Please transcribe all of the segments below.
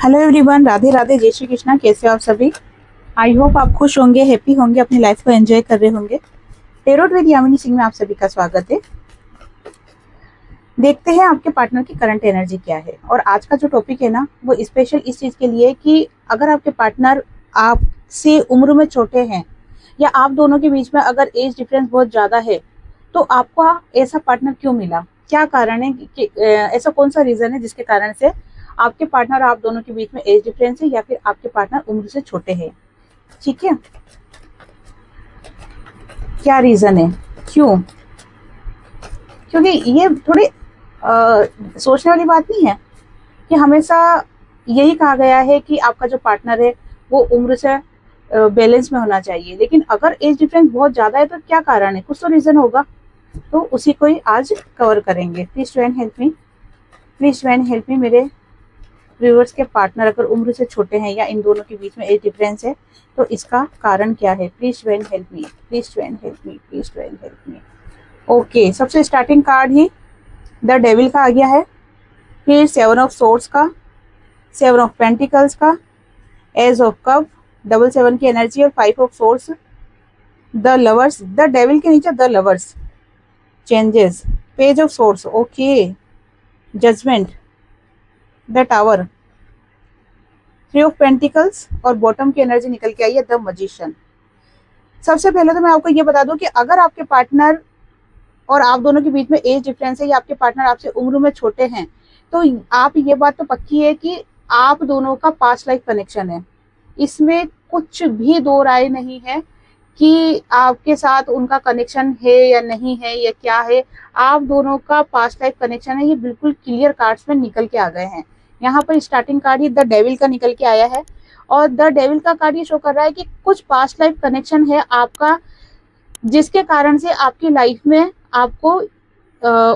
Hello everyone, Radhe Radhe, जय श्री कृष्णा। कैसे हो आप सभी? आई होप आप खुश होंगे, हैप्पी होंगे, अपनी लाइफ को एंजॉय कर रहे होंगे। टेरोट विद यामिनी सिंह में आप सभी का स्वागत है। देखते हैं आपके पार्टनर की करंट एनर्जी क्या है। और आज का जो टॉपिक है ना, वो स्पेशल इस चीज़ के लिए कि अगर आपके पार्टनर आपसे उम्र में छोटे हैं या आप दोनों के बीच में अगर एज डिफरेंस बहुत ज़्यादा है, तो आपको ऐसा पार्टनर क्यों मिला, क्या कारण है कि ऐसा कौन सा रीज़न है जिसके कारण से आपके पार्टनर आप दोनों के बीच में एज डिफरेंस है या फिर आपके पार्टनर उम्र से छोटे हैं। ठीक है, क्या रीज़न है, क्यों? क्योंकि ये थोड़ी सोचने वाली बात नहीं है कि हमेशा यही कहा गया है कि आपका जो पार्टनर है वो उम्र से बैलेंस में होना चाहिए, लेकिन अगर एज डिफरेंस बहुत ज़्यादा है तो क्या कारण है, कुछ तो रीज़न होगा। तो उसी को ही आज कवर करेंगे। Please try and help me, please try and help मी। मेरे व्यूअर्स के पार्टनर अगर उम्र से छोटे हैं या इन दोनों के बीच में एज डिफरेंस है तो इसका कारण क्या है? Please try and help me, please try and help me, please try and help me. Okay, सबसे स्टार्टिंग कार्ड ही द डेविल का आ गया है, फिर 7 ऑफ सोर्ड्स का, 7 ऑफ पेंटिकल्स का, एज ऑफ कप, डबल 7 की एनर्जी और 5 of swords, the lovers, the devil के नीचे the lovers, changes, page of swords, okay, judgment, the tower, 3 of pentacles और बॉटम की एनर्जी निकल के आई है द मजिशियन। सबसे पहले तो मैं आपको ये बता दूं कि अगर आपके पार्टनर और आप दोनों के बीच में एज डिफरेंस है या आपके पार्टनर आपसे उम्र में छोटे हैं, तो आप ये बात तो पक्की है कि आप दोनों का पास्ट लाइफ कनेक्शन है। इसमें कुछ भी दो राय नहीं है कि आपके साथ उनका कनेक्शन है या नहीं है या क्या है। आप दोनों का पास्ट लाइफ कनेक्शन है, ये बिल्कुल क्लियर कार्ड्स में निकल के आ गए हैं। यहाँ पर स्टार्टिंग कार्ड ही द डेविल का निकल के आया है और द डेविल का कार्ड ये शो कर रहा है कि कुछ पास्ट लाइफ कनेक्शन है आपका, जिसके कारण से आपकी लाइफ में आपको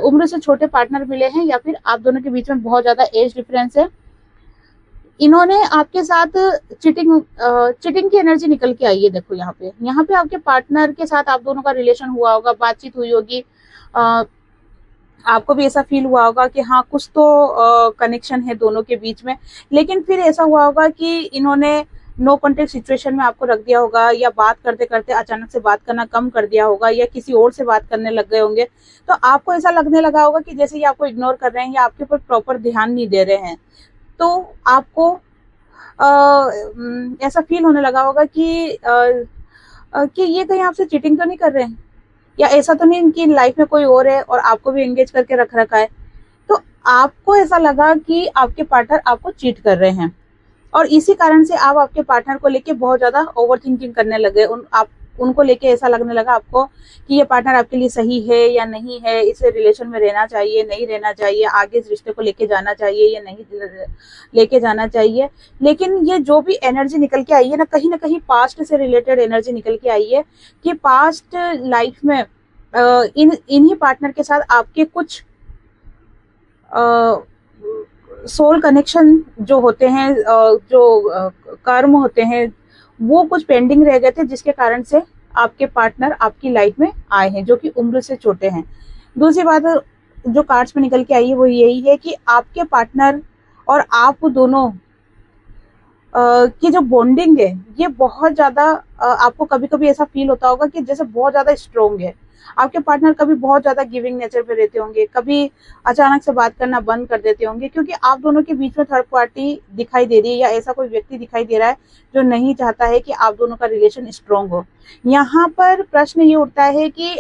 उम्र से छोटे पार्टनर मिले हैं या फिर आप दोनों के बीच में बहुत ज्यादा एज डिफरेंस है। इन्होंने आपके साथ चीटिंग की एनर्जी निकल के आई है। देखो यहाँ पे आपके पार्टनर के साथ आप दोनों का रिलेशन हुआ होगा, बातचीत हुई होगी, आपको भी ऐसा फील हुआ होगा कि हाँ कुछ तो कनेक्शन है दोनों के बीच में, लेकिन फिर ऐसा हुआ होगा कि इन्होंने नो कॉन्टेक्ट सिचुएशन में आपको रख दिया होगा या बात करते करते अचानक से बात करना कम कर दिया होगा या किसी और से बात करने लग गए होंगे, तो आपको ऐसा लगने लगा होगा कि जैसे ये आपको इग्नोर कर रहे हैं या आपके ऊपर प्रॉपर ध्यान नहीं दे रहे हैं। तो आपको ऐसा फील होने लगा होगा कि ये कहीं आपसे चीटिंग तो नहीं कर रहे हैं या ऐसा तो नहीं कि लाइफ में कोई और है और आपको भी एंगेज करके रख रखा है। तो आपको ऐसा लगा कि आपके पार्टनर आपको चीट कर रहे हैं और इसी कारण से आप आपके पार्टनर को लेके बहुत ज्यादा ओवर थिंकिंग करने लगे। उनको लेके ऐसा लगने लगा आपको कि ये पार्टनर आपके लिए सही है या नहीं है, इसे रिलेशन में रहना चाहिए नहीं रहना चाहिए, आगे इस रिश्ते को लेके जाना चाहिए या नहीं लेके जाना चाहिए। लेकिन ये जो भी एनर्जी निकल के आई है ना कहीं पास्ट से रिलेटेड एनर्जी निकल के आई है कि पास्ट लाइफ में इन्हीं पार्टनर के साथ आपके कुछ सोल कनेक्शन जो होते हैं, जो कर्म होते हैं, वो कुछ पेंडिंग रह गए थे, जिसके कारण से आपके पार्टनर आपकी लाइफ में आए हैं जो कि उम्र से छोटे हैं। दूसरी बात जो कार्ड्स में निकल के आई है वो यही है कि आपके पार्टनर और आप दोनों की जो बॉन्डिंग है ये बहुत ज्यादा, आपको कभी कभी ऐसा फील होता होगा कि जैसे बहुत ज्यादा स्ट्रोंग है। आपके पार्टनर कभी बहुत ज्यादा गिविंग नेचर पे रहते होंगे, कभी अचानक से बात करना बंद कर देते होंगे, क्योंकि आप दोनों के बीच में थर्ड पार्टी दिखाई दे रही है या ऐसा कोई व्यक्ति दिखाई दे रहा है जो नहीं चाहता है कि आप दोनों का रिलेशन स्ट्रोंग हो। यहाँ पर प्रश्न ये उठता है कि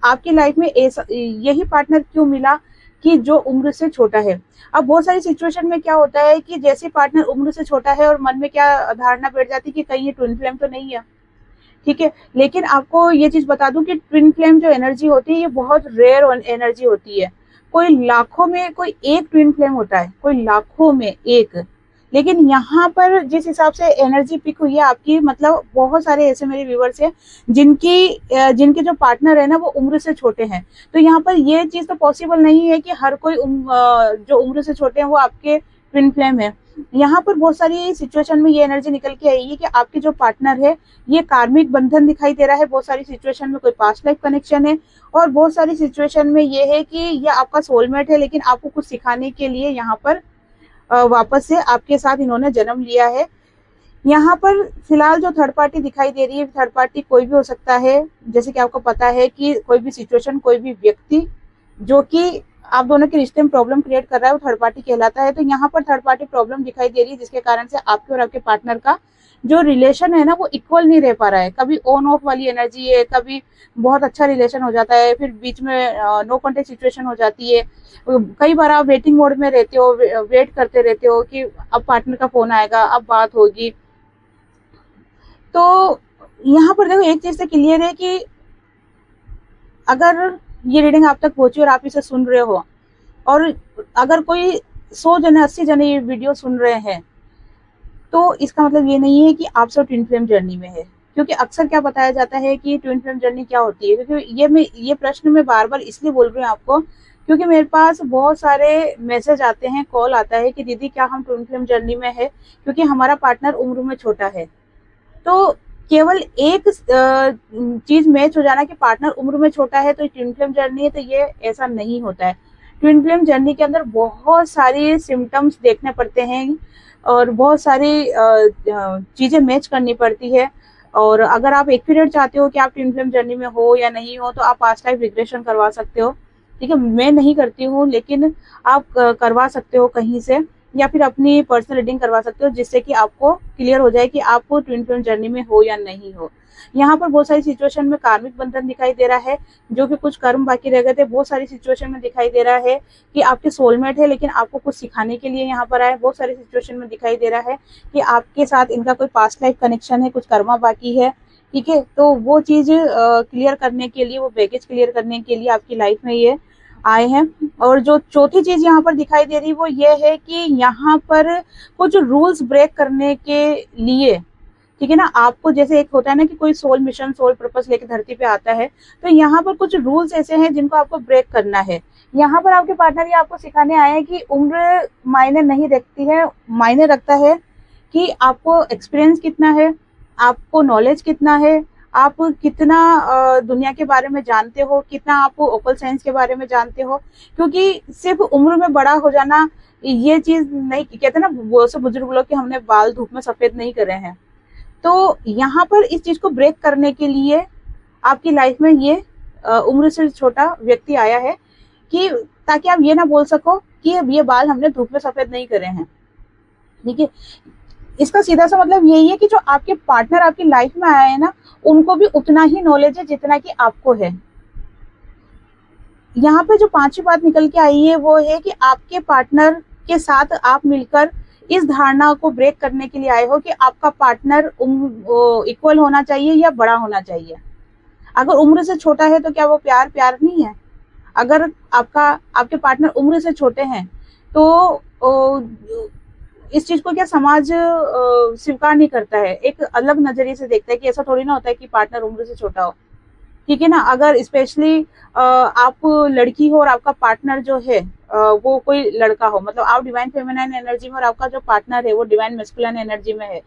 आपकी लाइफ में ऐसा यही पार्टनर क्यों मिला कि जो उम्र से छोटा है। अब बहुत सारी सिचुएशन में क्या होता है कि जैसे पार्टनर उम्र से छोटा है और मन में क्या धारणा बैठ जाती है कि कहीं ये ट्विन फ्लेम तो नहीं है। ठीक है, लेकिन आपको ये चीज बता दूं कि ट्विन फ्लेम जो एनर्जी होती है ये बहुत रेयर एनर्जी होती है। कोई लाखों में कोई एक ट्विन फ्लेम होता है, कोई लाखों में एक। लेकिन यहाँ पर जिस हिसाब से एनर्जी पिक हुई है आपकी, मतलब बहुत सारे ऐसे मेरे व्यूवर्स हैं जिनके जो पार्टनर है ना वो उम्र से छोटे हैं। तो यहाँ पर ये चीज तो पॉसिबल नहीं है कि हर कोई जो उम्र से छोटे हैं वो आपके ट्विन फ्लेम है। यहाँ पर बहुत सारी सिचुएशन में ये एनर्जी निकल के आई है कि आपके जो पार्टनर है ये कार्मिक बंधन दिखाई दे रहा है। बहुत सारी सिचुएशन में कोई पास्ट लाइफ कनेक्शन है और बहुत सारी सिचुएशन में ये है कि ये आपका सोलमेट है, लेकिन आपको कुछ सिखाने के लिए यहाँ पर वापस से आपके साथ इन्होंने जन्म लिया है। यहाँ पर फिलहाल जो थर्ड पार्टी दिखाई दे रही है, थर्ड पार्टी कोई भी हो सकता है। जैसे कि आपको पता है कि कोई भी सिचुएशन, कोई भी व्यक्ति जो कि आप दोनों के रिश्ते में प्रॉब्लम क्रिएट कर रहा है, वो थर्ड पार्टी कहलाता है। तो यहाँ पर थर्ड पार्टी प्रॉब्लम दिखाई दे रही है, जिसके कारण से आपके और आपके पार्टनर का जो रिलेशन है ना, वो इक्वल नहीं रह पा रहा है। कभी ऑन ऑफ वाली एनर्जी है, कभी बहुत अच्छा रिलेशन हो जाता है, फिर बीच में नो कॉन्टेक्ट सिचुएशन हो जाती है। कई बार आप वेटिंग मोड में रहते हो, वेट करते रहते हो कि अब पार्टनर का फोन आएगा, अब बात होगी। तो यहाँ पर देखो, एक चीज से क्लियर है कि अगर ये रीडिंग आप तक पहुंची और आप इसे सुन रहे हो, और अगर कोई 100 जने 80 जने ये वीडियो सुन रहे हैं, तो इसका मतलब ये नहीं है कि आप सब ट्विन फ्लेम जर्नी में है। क्योंकि अक्सर क्या बताया जाता है कि ट्विन फ्लेम जर्नी क्या होती है, क्योंकि ये प्रश्न मैं बार बार इसलिए बोल रही हूँ आपको, क्योंकि मेरे पास बहुत सारे मैसेज आते हैं, कॉल आता है कि दीदी क्या हम ट्विन फ्लेम जर्नी में है, क्योंकि हमारा पार्टनर उम्र में छोटा है। तो केवल एक चीज मैच हो जाना कि पार्टनर उम्र में छोटा है तो ट्विन फ्लेम जर्नी है, तो ये ऐसा नहीं होता है। ट्विन फ्लेम जर्नी के अंदर बहुत सारी सिम्टम्स देखने पड़ते हैं और बहुत सारी चीजें मैच करनी पड़ती है। और अगर आप एक पीरियड चाहते हो कि आप ट्विन फ्लेम जर्नी में हो या नहीं हो, तो आप पास्ट लाइफ रिग्रेशन करवा सकते हो। ठीक है, मैं नहीं करती हूँ, लेकिन आप करवा सकते हो कहीं से, या फिर अपनी पर्सनल रीडिंग करवा सकते हो, जिससे कि आपको क्लियर हो जाए कि आप ट्विन फ्लेम जर्नी में हो या नहीं हो। यहाँ पर बहुत सारी सिचुएशन में कार्मिक बंधन दिखाई दे रहा है, जो कि कुछ कर्म बाकी रह गए थे। बहुत सारी सिचुएशन में दिखाई दे रहा है कि आपके सोलमेट है, लेकिन आपको कुछ सिखाने के लिए यहाँ पर आए। बहुत सारी सिचुएशन में दिखाई दे रहा है कि आपके साथ इनका कोई पास्ट लाइफ कनेक्शन है, कुछ कर्मा बाकी है। ठीक है, तो वो चीज क्लियर करने के लिए, वो बैगेज क्लियर करने के लिए आपकी लाइफ में ये आए हैं। और जो चौथी चीज यहाँ पर दिखाई दे रही वो ये है कि यहाँ पर कुछ रूल्स ब्रेक करने के लिए, ठीक है ना, आपको जैसे एक होता है ना कि कोई सोल मिशन, सोल पर्पस लेके धरती पे आता है, तो यहाँ पर कुछ रूल्स ऐसे हैं जिनको आपको ब्रेक करना है। यहाँ पर आपके पार्टनर ये आपको सिखाने आए हैं कि उम्र मायने नहीं रखती है, मायने रखता है कि आपको एक्सपीरियंस कितना है, आपको नॉलेज कितना है, आप कितना दुनिया के बारे में जानते हो, कितना आप ओकल साइंस के बारे में जानते हो। क्योंकि सिर्फ उम्र में बड़ा हो जाना ये चीज नहीं, कहते ना वो सब बुजुर्ग लोग कि हमने बाल धूप में सफेद नहीं करे हैं। तो यहाँ पर इस चीज को ब्रेक करने के लिए आपकी लाइफ में ये उम्र से छोटा व्यक्ति आया है, कि ताकि आप ये ना बोल सको कि ये बाल हमने धूप में सफेद नहीं करे हैं। ठीक है, इसका सीधा सा मतलब यही है कि जो आपके पार्टनर आपकी लाइफ में आए हैं ना, उनको भी उतना ही नॉलेज है जितना कि आपको है। यहाँ पे जो पांचवी बात निकल के आई है वो है कि आपके पार्टनर के साथ आप मिलकर इस धारणा को ब्रेक करने के लिए आए हो कि आपका पार्टनर इक्वल होना चाहिए या बड़ा होना चाहिए। अगर उम्र से छोटा है तो क्या वो प्यार नहीं है? अगर आपके पार्टनर उम्र से छोटे हैं तो इस चीज को क्या समाज स्वीकार नहीं करता है, एक अलग नजरिए से देखता है कि ऐसा थोड़ी ना होता है कि पार्टनर उम्र से छोटा हो। ठीक है ना, अगर स्पेशली आप लड़की हो और आपका पार्टनर जो है वो कोई लड़का हो, मतलब आप डिवाइन फेमिनाइन एनर्जी में और आपका जो पार्टनर है वो डिवाइन मैस्कुलिन एनर्जी में है,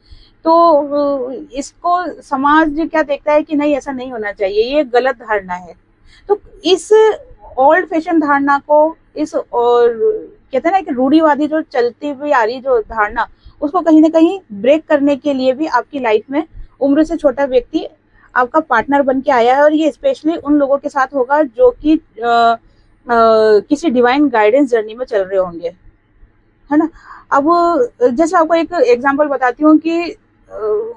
तो इसको समाज क्या देखता है कि नहीं, ऐसा नहीं होना चाहिए, ये गलत धारणा है। तो इस ओल्ड फैशन धारणा को, इस और कहते हैं ना कि रूढ़िवादी जो चलती हुई आ रही जो धारणा, उसको कहीं ना कहीं ब्रेक करने के लिए भी आपकी लाइफ में उम्र से छोटा व्यक्ति आपका पार्टनर बन के आया है। और ये स्पेशली उन लोगों के साथ होगा जो कि किसी डिवाइन गाइडेंस जर्नी में चल रहे होंगे, है ना। अब जैसे आपको एक एग्जांपल बताती हूँ कि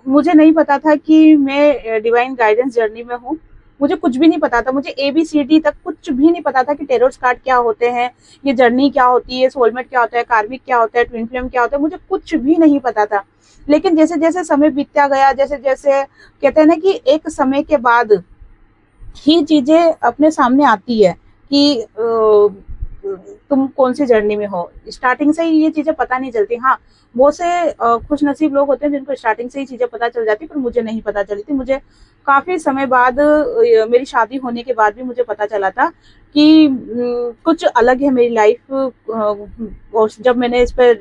मुझे नहीं पता था कि मैं डिवाइन गाइडेंस जर्नी में हूँ। मुझे कुछ भी नहीं पता था, मुझे ABCD तक कुछ भी नहीं पता था कि टेरोट कार्ड क्या होते हैं, ये जर्नी क्या होती है, सोलमेट क्या होता है, कार्मिक क्या होता है, ट्विन फ्लेम क्या होता है, मुझे कुछ भी नहीं पता था। लेकिन जैसे जैसे समय बीतता गया, जैसे जैसे कहते हैं ना कि एक समय के बाद ही चीजें अपने सामने आती है कि तुम कौन सी जर्नी में हो। स्टार्टिंग से ही ये चीजें पता नहीं चलती। हाँ, बहुत से खुश नसीब लोग होते हैं जिनको स्टार्टिंग से ही चीजें पता चल जाती, पर मुझे नहीं पता चली थी। मुझे काफी समय बाद, मेरी शादी होने के बाद भी मुझे पता चला था कि कुछ अलग है मेरी लाइफ। और जब मैंने इस पर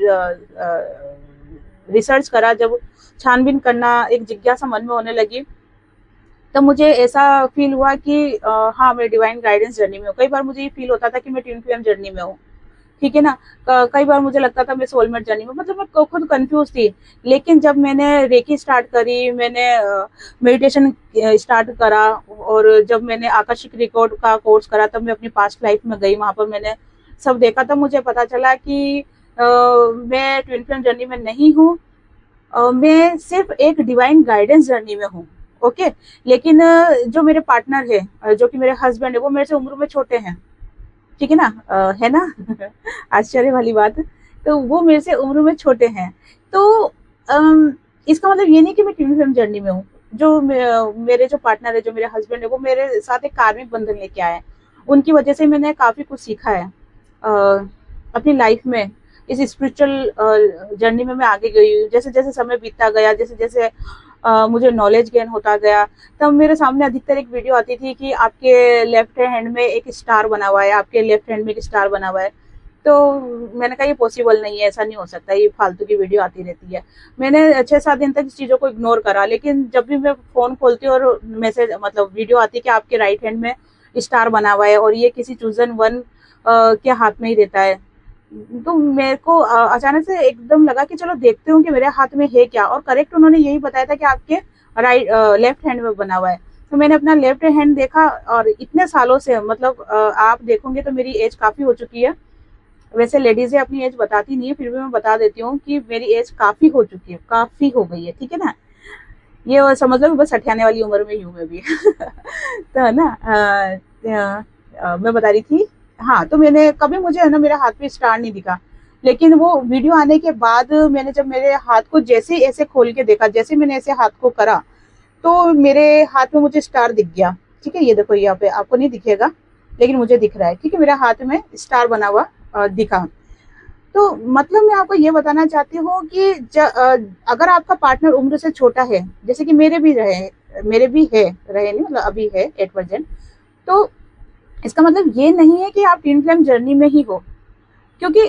रिसर्च करा, जब छानबीन करना एक जिज्ञासा मन में होने लगी, तब मुझे ऐसा फील हुआ कि हाँ, मैं डिवाइन गाइडेंस जर्नी में हूँ। कई बार मुझे ये फील होता था कि मैं ट्विन फ्लेम जर्नी में हूँ। ठीक है ना। कई बार मुझे लगता था मैं सोलमेट जर्नी में, मतलब मैं खुद कंफ्यूज थी। लेकिन जब मैंने रेकी स्टार्ट करी, मैंने मेडिटेशन स्टार्ट करा, और जब मैंने आकर्षिक रिकॉर्ड का कोर्स करा, तब मैं अपनी पास्ट लाइफ में गई, वहां पर मैंने सब देखा। तब मुझे पता चला कि मैं ट्विन फ्लेम जर्नी में नहीं हूँ, मैं सिर्फ एक डिवाइन गाइडेंस जर्नी में हूँ। ओके। लेकिन जो मेरे पार्टनर है, जो कि मेरे हस्बैंड है, वो मेरे से उम्र में छोटे हैं, ठीक है ना। है ना आश्चर्य वाली बात। तो वो मेरे से उम्र में छोटे हैं। तो इसका मतलब ये नहीं कि मैं ट्विन फ्लेम जर्नी में हूँ। जो मेरे जो पार्टनर है, जो मेरे हस्बैंड है, वो मेरे साथ एक कार्मिक बंधन लेके आए हैं। उनकी वजह से मैंने काफी कुछ सीखा है अपनी लाइफ में। इस स्पिरिचुअल जर्नी में मैं आगे गई हूँ। जैसे जैसे समय बीतता गया, जैसे जैसे मुझे नॉलेज गेन होता गया, तब मेरे सामने अधिकतर एक वीडियो आती थी कि आपके लेफ्ट हैंड में एक स्टार बना हुआ है, आपके लेफ्ट हैंड में एक स्टार बना हुआ है। तो मैंने कहा ये पॉसिबल नहीं है, ऐसा नहीं हो सकता, ये फालतू की वीडियो आती रहती है। मैंने 6-7 दिन तक इस चीज़ों को इग्नोर करा, लेकिन जब भी मैं फ़ोन खोलती हूँ और मैसेज मतलब वीडियो आती है कि आपके राइट हैंड में स्टार बना हुआ है और ये किसी चूजन वन के हाथ में ही रहता है, तो मेरे को अचानक से एकदम लगा कि चलो देखते हूँ कि मेरे हाथ में है क्या। और करेक्ट उन्होंने यही बताया था कि आपके लेफ्ट हैंड में बना हुआ है। तो मैंने अपना लेफ्ट हैंड देखा, और इतने सालों से, मतलब आप देखोगे तो मेरी एज काफ़ी हो चुकी है। वैसे लेडीज़ें अपनी एज बताती नहीं है, फिर भी मैं बता देती हूँ कि मेरी एज काफ़ी हो चुकी है, काफ़ी हो गई है, ठीक है ना। ये समझ लो कि बस हठियाने वाली उम्र में ही हूँ मैं भी तो है ना। मैं बता रही थी, हाँ, तो मैंने कभी, मुझे है ना मेरे हाथ पे स्टार नहीं दिखा, लेकिन वो वीडियो आने के बाद मैंने जब मेरे हाथ को जैसे ऐसे खोल के देखा, जैसे मैंने ऐसे हाथ को करा, तो मेरे हाथ में मुझे स्टार दिख गया। ठीक है, ये देखो यहाँ पे आपको नहीं दिखेगा, लेकिन मुझे दिख रहा है। ठीक है, मेरे हाथ में स्टार बना हुआ दिखा। तो मतलब मैं आपको ये बताना चाहती हूँ कि अगर आपका पार्टनर उम्र से छोटा है, जैसे कि मेरे भी रहे नहीं, मतलब अभी है @, तो इसका मतलब ये नहीं है कि आप ट्विन फ्लेम जर्नी में ही हो। क्योंकि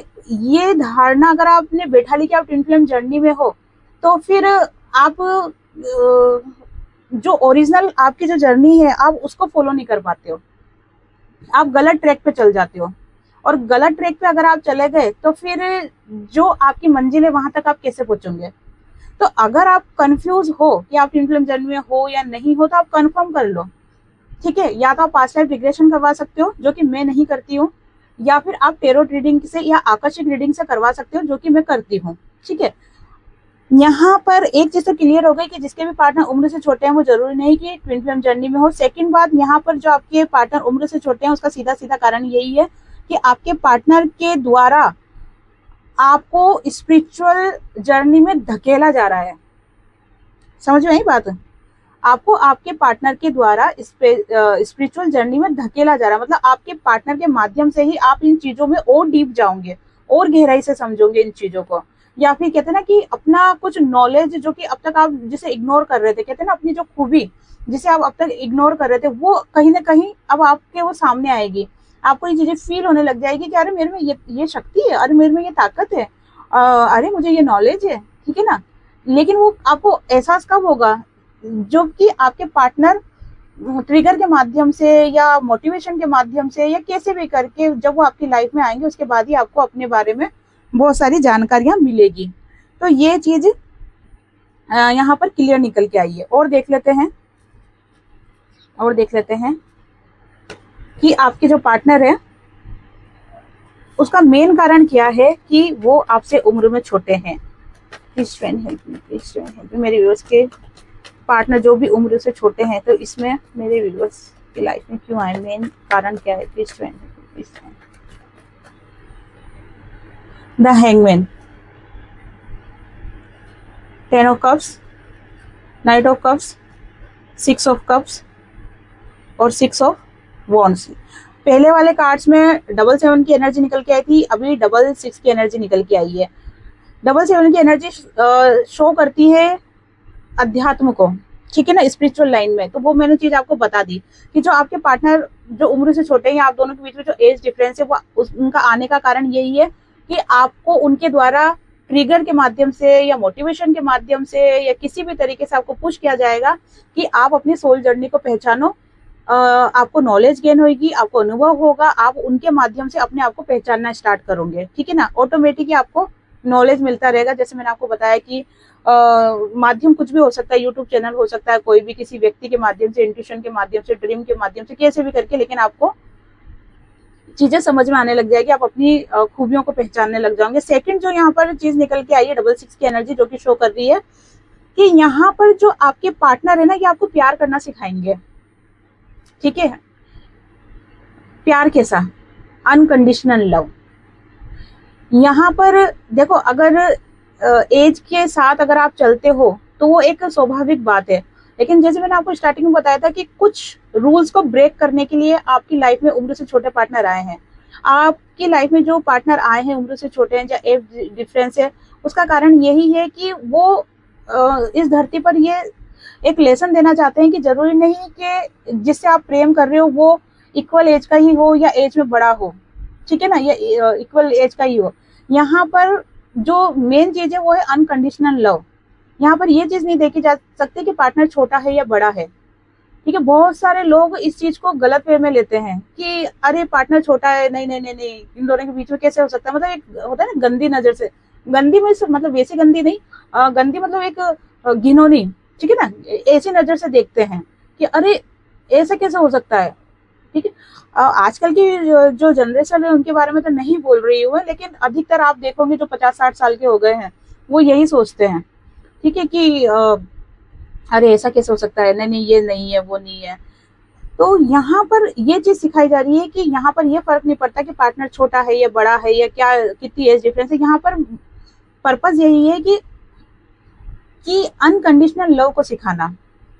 ये धारणा अगर आपने बैठा ली कि आप ट्विन फ्लेम जर्नी में हो, तो फिर आप जो ओरिजिनल आपकी जो जर्नी है, आप उसको फॉलो नहीं कर पाते हो, आप गलत ट्रैक पे चल जाते हो। और गलत ट्रैक पे अगर आप चले गए, तो फिर जो आपकी मंजिल है वहां तक आप कैसे पहुंचोगे। तो अगर आप कंफ्यूज हो कि आप ट्विन फ्लेम जर्नी में हो या नहीं हो, तो आप कंफर्म कर लो। ठीक है, या तो आप पास्ट लाइफ रिग्रेशन करवा सकते हो, जो कि मैं नहीं करती हूँ, या फिर आप टेरो रीडिंग से या आकर्षिक रीडिंग से करवा सकते हो, जो कि मैं करती हूँ। ठीक है, यहाँ पर एक चीज तो क्लियर हो गई कि जिसके भी पार्टनर उम्र से छोटे हैं, वो जरूरी नहीं कि ट्विन फ्लेम जर्नी में हो। सेकंड बात, यहाँ पर जो आपके पार्टनर उम्र से छोटे हैं, उसका सीधा सीधा कारण यही है कि आपके पार्टनर के द्वारा आपको स्पिरिचुअल जर्नी में धकेला जा रहा है। समझ में आई बात? आपको आपके पार्टनर के द्वारा स्पिरिचुअल जर्नी में धकेला जा रहा है, मतलब आपके पार्टनर के माध्यम से ही आप इन चीजों में और डीप जाओगे, और गहराई से समझोगे इन चीजों को। या फिर कहते हैं ना कि अपना कुछ नॉलेज जो कि अब तक आप जिसे इग्नोर कर रहे थे, कहते हैं ना अपनी जो खूबी जिसे आप अब तक इग्नोर कर रहे थे, वो कहीं ना कहीं अब आपके वो सामने आएगी। आपको ये चीजें फील होने लग जाएगी कि अरे मेरे में ये शक्ति है, अरे मेरे में ये ताकत है, अरे मुझे ये नॉलेज है। ठीक है ना। लेकिन वो आपको एहसास कब होगा, जो कि आपके पार्टनर ट्रिगर के माध्यम से या मोटिवेशन के माध्यम से या कैसे भी करके जब वो आपकी लाइफ में आएंगे, उसके बाद ही आपको अपने बारे में बहुत सारी जानकारियां मिलेगी। तो ये चीज यहाँ पर क्लियर निकल के आई है। और देख लेते हैं कि आपके जो पार्टनर है, उसका मेन कारण क्या है कि वो आपसे उम्र में छोटे हैं। प्लीज फ्रेंड हेल्प मी, मेरे व्यूअर्स के पार्टनर जो भी उम्र से छोटे हैं, तो इसमें मेरे व्यूअर्स की लाइफ में क्यों आए, मेन कारण क्या है? Please friend, the hangman, 10 of cups, night of cups, 6 of cups और 6 ऑफ वॉन्ड्स। पहले वाले कार्ड्स में 7 की एनर्जी निकल के आई थी, अभी 6 की एनर्जी निकल के आई है। 7 की एनर्जी शो करती है अध्यात्म को, ठीक है ना, स्पिरिचुअल लाइन में। तो वो मैंने चीज आपको बता दी कि जो आपके पार्टनर जो उम्र से छोटे हैं, आप दोनों के बीच में जो एज डिफरेंस है, वो उनका आने का कारण यही है कि आपको उनके द्वारा ट्रिगर के माध्यम से या मोटिवेशन के माध्यम से या किसी भी तरीके से आपको पुश किया जाएगा कि आप अपनी सोल जर्नी को पहचानो आपको नॉलेज गेन होगी, आपको अनुभव होगा, आप उनके माध्यम से अपने आप को पहचानना स्टार्ट करोगे, ठीक है ना। ऑटोमेटिकली आपको नॉलेज मिलता रहेगा। जैसे मैंने आपको बताया कि माध्यम कुछ भी हो सकता है, यूट्यूब चैनल हो सकता है, कोई भी किसी व्यक्ति के माध्यम से, इंट्यूशन के माध्यम से, ड्रीम के माध्यम से, कैसे भी करके, लेकिन आपको चीजें समझ में आने लग जाएगी, आप अपनी खूबियों को पहचानने लग जाओगे। सेकंड जो यहाँ पर चीज निकल के आई है 66 की एनर्जी, जो कि शो कर रही है कि यहाँ पर जो आपके पार्टनर है ना, ये आपको प्यार करना सिखाएंगे, ठीक है। प्यार कैसा? Unconditional love. यहाँ पर देखो, अगर एज के साथ अगर आप चलते हो तो वो एक स्वाभाविक बात है, लेकिन जैसे मैंने आपको स्टार्टिंग में बताया था कि कुछ रूल्स को ब्रेक करने के लिए आपकी लाइफ में उम्र से छोटे पार्टनर आए हैं। आपकी लाइफ में जो पार्टनर आए हैं उम्र से छोटे हैं या एज डिफरेंस है, उसका कारण यही है कि वो इस धरती पर ये एक लेसन देना चाहते हैं कि जरूरी नहीं कि जिससे आप प्रेम कर रहे हो वो इक्वल एज का ही हो या एज में बड़ा हो, ठीक है ना, या इक्वल एज का ही हो। यहाँ पर जो मेन चीज है वो है अनकंडीशनल लव। यहाँ पर ये चीज नहीं देखी जा सकती कि पार्टनर छोटा है या बड़ा है, ठीक है। बहुत सारे लोग इस चीज को गलत वे में लेते हैं कि अरे पार्टनर छोटा है, नहीं नहीं नहीं नहीं, इन दोनों के बीच में कैसे हो सकता है, मतलब एक होता है ना गंदी नजर से, गंदी में मतलब वैसी गंदी नहीं, गंदी मतलब एक घिनौनी, ठीक है ना, ऐसी नजर से देखते हैं कि अरे ऐसा कैसे हो सकता है, ठीक है। आजकल की जो जनरेशन है उनके बारे में तो नहीं बोल रही हूँ, लेकिन अधिकतर आप देखोगे जो 50-60 साल के हो गए हैं वो यही सोचते हैं, ठीक है, कि अरे ऐसा कैसे हो सकता है, नहीं नहीं ये नहीं है, वो नहीं है। तो यहाँ पर ये चीज सिखाई जा रही है कि यहाँ पर ये फर्क नहीं पड़ता कि पार्टनर छोटा है या बड़ा है या क्या कितनी एज डिफरेंस है। यहाँ पर पर्पस यही है कि अनकंडीशनल लव को सिखाना।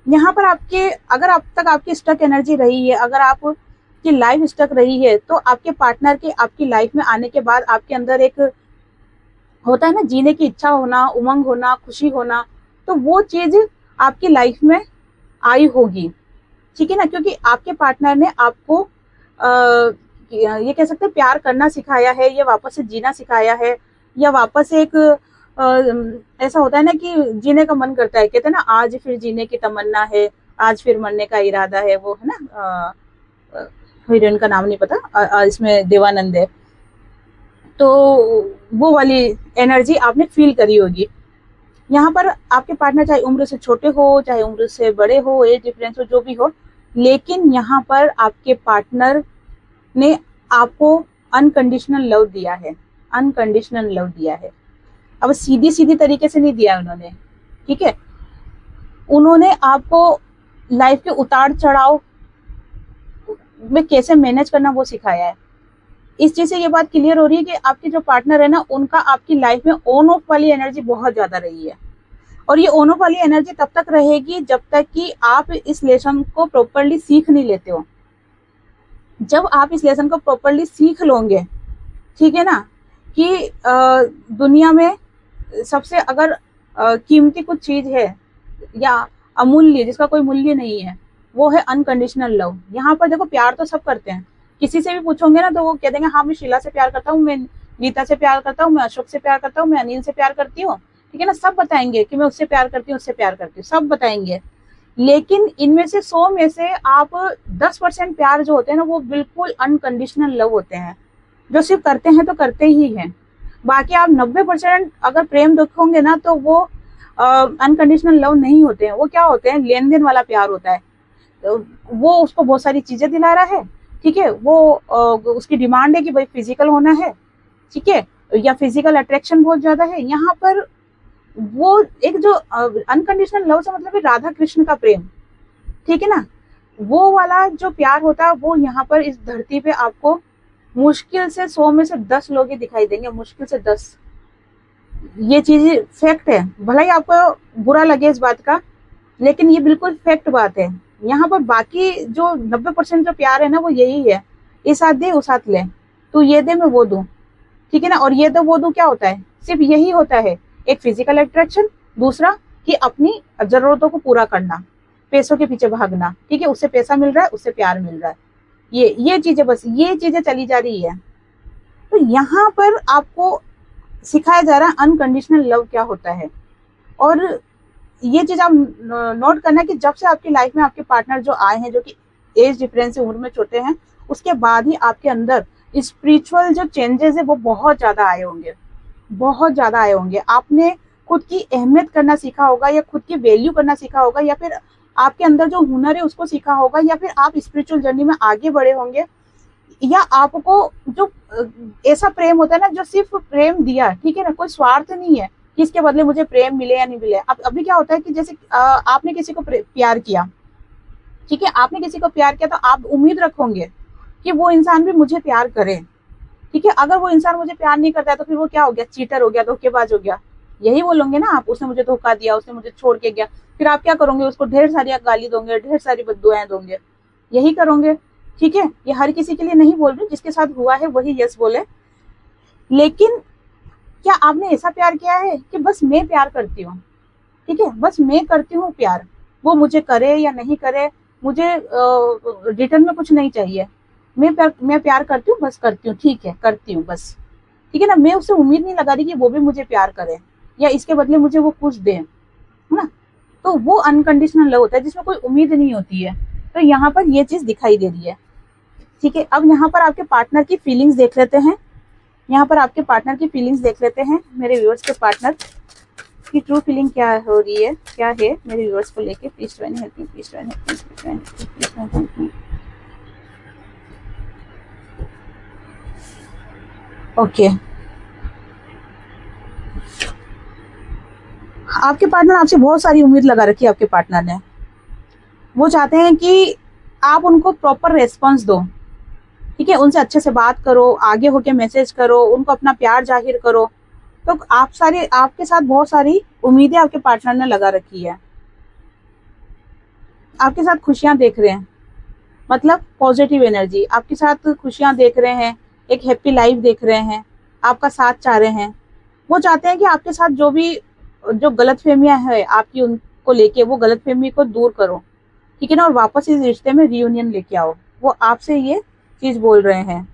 यहाँ पर आपके अगर अब तक आपकी स्टक एनर्जी रही है, अगर आपकी लाइफ स्टक रही है, तो आपके पार्टनर के आपकी लाइफ में आने के बाद आपके अंदर एक होता है ना जीने की इच्छा होना, उमंग होना, खुशी होना, तो वो चीज आपकी लाइफ में आई होगी, ठीक है ना, क्योंकि आपके पार्टनर ने आपको ये कह सकते हैं प्यार करना सिखाया है, या वापस से जीना सिखाया है, या वापस एक ऐसा होता है ना कि जीने का मन करता है, कहते हैं ना आज फिर जीने की तमन्ना है, आज फिर मरने का इरादा है, वो है ना, हीरोइन का नाम नहीं पता, इसमें देवानंद है। तो वो वाली एनर्जी आपने फील करी होगी। यहाँ पर आपके पार्टनर चाहे उम्र से छोटे हो, चाहे उम्र से बड़े हो, एज डिफरेंस हो, जो भी हो, लेकिन यहाँ पर आपके पार्टनर ने आपको अनकंडीशनल लव दिया है, अनकंडीशनल लव दिया है। अब सीधी सीधी तरीके से नहीं दिया उन्होंने, ठीक है, उन्होंने आपको लाइफ के उतार चढ़ाव में कैसे मैनेज करना वो सिखाया है। इस चीज से ये बात क्लियर हो रही है कि आपके जो पार्टनर है ना, उनका आपकी लाइफ में ऑन ऑफ वाली एनर्जी बहुत ज्यादा रही है, और ये ऑन ऑफ वाली एनर्जी तब तक रहेगी जब तक कि आप इस लेसन को प्रॉपरली सीख नहीं लेते हो। जब आप इस लेसन को प्रॉपरली सीख लोगे, ठीक है ना, कि दुनिया में सबसे अगर कीमती कुछ चीज है या अमूल्य, जिसका कोई मूल्य नहीं है, वो है अनकंडीशनल लव। यहाँ पर देखो, प्यार तो सब करते हैं, किसी से भी पूछोगे ना तो वो कह देंगे हाँ मैं शीला से प्यार करता हूँ, मैं गीता से प्यार करता हूँ, मैं अशोक से प्यार करता हूँ, मैं अनिल से प्यार करती हूँ, ठीक है ना, सब बताएंगे कि मैं उससे प्यार करती हूँ, उससे प्यार करती हूँ, सब बताएंगे। लेकिन इनमें से 100 में से आप 10% प्यार जो होते हैं ना, वो बिल्कुल अनकंडीशनल लव होते हैं, जो सिर्फ करते हैं तो करते ही हैं। बाकी आप 90% अगर प्रेम देखोगे ना तो वो अनकंडीशनल लव नहीं होते हैं। वो क्या होते हैं, लेन देन वाला प्यार होता है। वो उसको बहुत सारी चीजें दिला रहा है, ठीक है, वो उसकी डिमांड है कि भाई फिजिकल होना है, ठीक है, या फिजिकल अट्रैक्शन बहुत ज्यादा है। यहाँ पर वो एक जो अनकंडीशनल लव से मतलब है राधा कृष्ण का प्रेम, ठीक है ना, वो वाला जो प्यार होता है वो यहाँ पर इस धरती पे आपको मुश्किल से 100 में से 10 लोग ही दिखाई देंगे, मुश्किल से 10। ये चीज फैक्ट है, भला ही आपको बुरा लगे इस बात का, लेकिन ये बिल्कुल फैक्ट बात है। यहाँ पर बाकी जो 90% जो प्यार है ना, वो यही है, इस हाथ दे उस हाथ ले, तू ये दे मैं वो दूं, ठीक है ना, और ये दो वो दो क्या होता है, सिर्फ यही होता है, एक फिजिकल अट्रैक्शन, दूसरा कि अपनी जरूरतों को पूरा करना, पैसों के पीछे भागना, ठीक है, उससे पैसा मिल रहा है, उससे प्यार मिल रहा है, ये चीजें, बस ये चीजें चली जा रही है। तो यहाँ पर आपको सिखाया जा रहा है अनकंडीशनल लव क्या होता है। और ये चीज आप नोट करना कि जब से आपकी लाइफ में आपके पार्टनर जो आए हैं, जो कि एज डिफरेंस है, उम्र में छोटे हैं, उसके बाद ही आपके अंदर स्पिरिचुअल जो चेंजेस है वो बहुत ज़्यादा आए होंगे, बहुत ज़्यादा आए होंगे। आपने खुद की अहमियत करना सीखा होगा, या खुद की वैल्यू करना सीखा होगा, या फिर आपके अंदर जो हुनर है उसको सीखा होगा, या फिर आप स्पिरिचुअल जर्नी में आगे बढ़े होंगे, या आपको जो ऐसा प्रेम होता है ना जो सिर्फ प्रेम दिया, ठीक है ना, कोई स्वार्थ नहीं है कि इसके बदले मुझे प्रेम मिले या नहीं मिले। अब अभी क्या होता है कि जैसे आपने किसी को प्यार किया, ठीक है, आपने किसी को प्यार किया तो आप उम्मीद रखोगे कि वो इंसान भी मुझे प्यार करे, ठीक है। अगर वो इंसान मुझे प्यार नहीं करता है तो फिर वो क्या हो गया, चीटर हो गया, धोखेबाज हो गया, यही बोलोगे ना आप, उसने मुझे धोखा दिया, उसने मुझे छोड़ के गया। फिर आप क्या करोगे, उसको ढेर सारी गाली दोगे, ढेर सारी बद्दुआएं दोगे, यही करोगे, ठीक है। ये हर किसी के लिए नहीं बोल रही, जिसके साथ हुआ है वही यस बोले। लेकिन क्या आपने ऐसा प्यार किया है कि बस मैं प्यार करती हूँ, ठीक है, बस मैं करती हूँ प्यार, वो मुझे करे या नहीं करे, मुझे रिटर्न में कुछ नहीं चाहिए, मैं प्यार करती हूँ, बस करती हूँ, ठीक है, करती हूँ बस, ठीक है ना। मैं उससे उम्मीद नहीं लगा रही कि वो भी मुझे प्यार करे या इसके बदले मुझे वो कुछ दे, है ना। तो वो अनकंडीशनल लव होता है जिसमें कोई उम्मीद नहीं होती है। तो यहाँ पर ये चीज दिखाई दे रही है, ठीक है। अब यहाँ पर आपके पार्टनर की फीलिंग्स देख लेते हैं, यहाँ पर आपके पार्टनर की फीलिंग्स देख लेते हैं। मेरे व्यूअर्स के पार्टनर की ट्रू फीलिंग क्या हो रही है, क्या है मेरे व्यूअर्स को लेके। Please try help me, please try help me, please try help me. Okay, आपके पार्टनर आपसे बहुत सारी उम्मीद लगा रखी है। आपके पार्टनर ने, वो चाहते हैं कि आप उनको प्रॉपर रेस्पॉन्स दो, ठीक है, उनसे अच्छे से बात करो, आगे होके मैसेज करो, उनको अपना प्यार जाहिर करो। तो आपके साथ बहुत सारी उम्मीदें आपके पार्टनर ने लगा रखी है, आपके साथ खुशियां देख रहे हैं, मतलब पॉजिटिव एनर्जी, आपके साथ खुशियां देख रहे हैं, एक हैप्पी लाइफ देख रहे हैं, आपका साथ चाह रहे हैं। वो चाहते हैं कि आपके साथ जो गलतफहमियां है आपकी उनको लेके, वो गलतफहमी को दूर करो, ठीक है ना, और वापस इस रिश्ते में रियूनियन लेके आओ। वो आपसे ये चीज बोल रहे हैं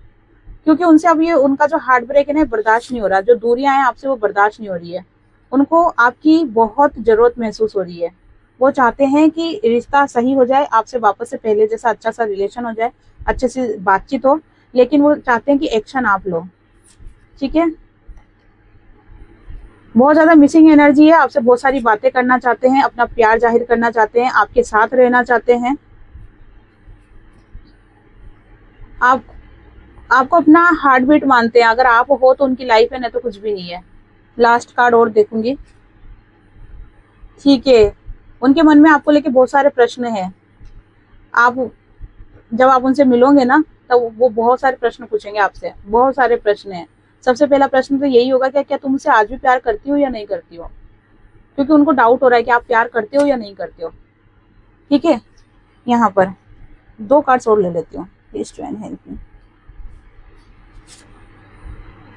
क्योंकि उनसे अब ये उनका जो हार्ट ब्रेक है ना बर्दाश्त नहीं हो रहा, जो दूरियां हैं आपसे वो बर्दाश्त नहीं हो रही है, उनको आपकी बहुत जरूरत महसूस हो रही है। वो चाहते हैं कि रिश्ता सही हो जाए, आपसे वापस से पहले जैसा अच्छा सा रिलेशन हो जाए, अच्छे से बातचीत हो, लेकिन वो चाहते हैं कि एक्शन आप लो, ठीक है। बहुत ज्यादा मिसिंग एनर्जी है, आपसे बहुत सारी बातें करना चाहते हैं, अपना प्यार जाहिर करना चाहते हैं, आपके साथ रहना चाहते हैं। आपको अपना हार्ट बीट मानते हैं, अगर आप हो तो उनकी लाइफ है, नहीं तो कुछ भी नहीं है। लास्ट कार्ड और देखूंगी, ठीक है। उनके मन में आपको लेके बहुत सारे प्रश्न हैं। जब आप उनसे मिलोगे ना तब वो बहुत सारे प्रश्न पूछेंगे आपसे, बहुत सारे प्रश्न हैं। सबसे पहला प्रश्न तो यही होगा कि क्या तुम मुझसे आज भी प्यार करती हो या नहीं करती हो, क्योंकि उनको डाउट हो रहा है कि आप प्यार करते हो या नहीं करते हो, ठीक है। यहाँ पर 2 कार्ड्स और ले लेती हूँ, please try and help me.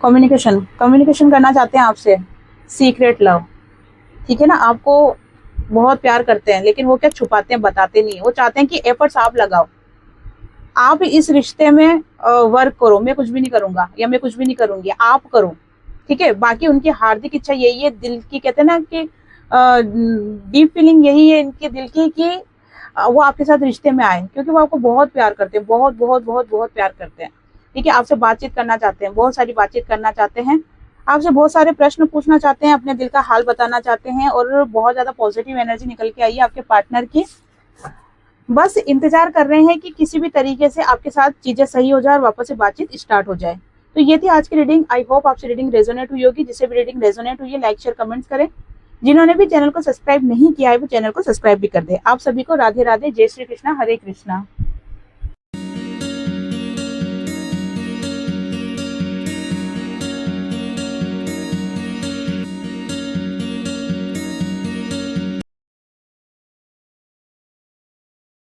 Communication करना चाहते हैं आपसे, सीक्रेट लव, ठीक है ना। आपको बहुत प्यार करते हैं, लेकिन वो क्या छुपाते हैं, बताते नहीं है। वो चाहते हैं कि एफर्ट्स आप लगाओ, आप इस रिश्ते में वर्क करो, मैं कुछ भी नहीं करूंगा या मैं कुछ भी नहीं करूंगी, आप करो, ठीक है। बाकी उनकी हार्दिक इच्छा यही है, दिल की, कहते हैं ना कि डीप फीलिंग यही है इनके दिल की कि वो आपके साथ रिश्ते में आए, क्योंकि वो आपको बहुत प्यार करते हैं, बहुत बहुत बहुत बहुत प्यार करते हैं, ठीक है। आपसे बातचीत करना चाहते हैं, बहुत सारी बातचीत करना चाहते हैं, आपसे बहुत सारे प्रश्न पूछना चाहते हैं, अपने दिल का हाल बताना चाहते हैं, और बहुत ज्यादा पॉजिटिव एनर्जी निकल के आई है आपके पार्टनर की। बस इंतजार कर रहे हैं कि किसी भी तरीके से आपके साथ चीजें सही हो जाए और वापस से बातचीत स्टार्ट हो जाए। तो ये थी आज की रीडिंग। आई होप आपसे रीडिंग रेजोनेट हुई होगी। जिसे भी रीडिंग रेजोनेट हुई है लाइक शेयर कमेंट्स करें। जिन्होंने भी चैनल को सब्सक्राइब नहीं किया है वो चैनल को सब्सक्राइब भी कर दे। आप सभी को राधे राधे, जय श्री कृष्णा, हरे कृष्णा।